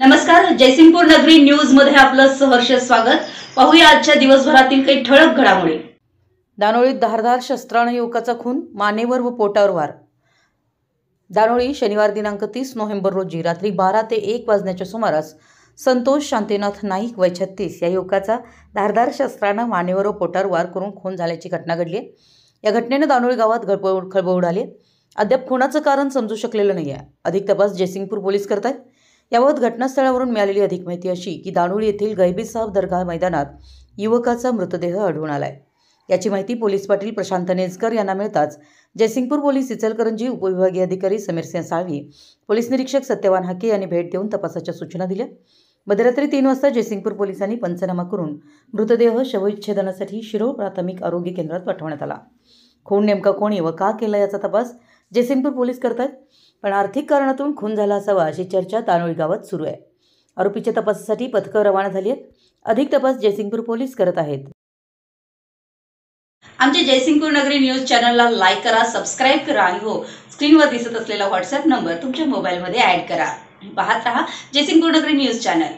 नमस्कार, जयसिंगपूर नगरी न्यूज मध्ये आपलं सहर्ष स्वागत। पाहूया आजच्या दिवसभरातील काही ठळक घडामोडी। दानोळीत धारदार शस्त्राने युवकाचा खून, मानेवर व पोटावर वार। दानोळी शनिवार दिनांक 30 नोव्हेंबर रोजी रात्री 12 ते 1 वाजण्याच्या सुमारास संतोष शांतीनाथ नाईक वय 36 या युवकाचा धारदार शस्त्राने मानेवर व पोटावर वार करून खून झाल्याची घटना घडली। या घटनेने दानोळी गावात खळबळ उडाली। अद्याप खुनाचं कारण समजू शकलेलं नाही आहे। अधिक तपास जयसिंगपूर पोलीस करत आहेत। याबाबत घटनास्थळावरून मिळालेली अधिक माहिती अशी की दानोळी येथील गैबी साहब दरगाह मैदानात युवकाचा मृतदेह आढळून आलाय। याची माहिती पोलीस पाटील प्रशांत नेजकर यांना मिळताच जयसिंगपूर पोलीस इचलकरंजी उपविभागीय अधिकारी समीरसिंह साळवी, पोलीस निरीक्षक सत्यवान हाके यांनी भेट देऊन तपासाच्या सूचना दिल्या। मध्यरात्री 3 वाजता जयसिंगपूर पोलिसांनी पंचनामा करून मृतदेह शवविच्छेदनासाठी शिरोळ प्राथमिक आरोग्य केंद्रात पाठवण्यात आला। खून नेमका कोणी व का केला याचा तपास जयसिंगपूर पोलीस करतात, पण आर्थिक कारणातून खून झाला असावा अशी चर्चा दानोळी गावात सुरू आहे। आरोपीच्या तपासासाठी पथकं रवाना झाली आहेत। अधिक तपास जयसिंगपूर पोलीस करत आहेत। आमच्या जयसिंगपूर नगरी न्यूज चॅनलला लाईक करा, सबस्क्राइब करा आणि हो, स्क्रीनवर दिसत असलेला व्हॉट्सअप नंबर तुमच्या मोबाईलमध्ये ॲड करा। पाहत रहा जयसिंगपूर नगरी न्यूज चॅनल।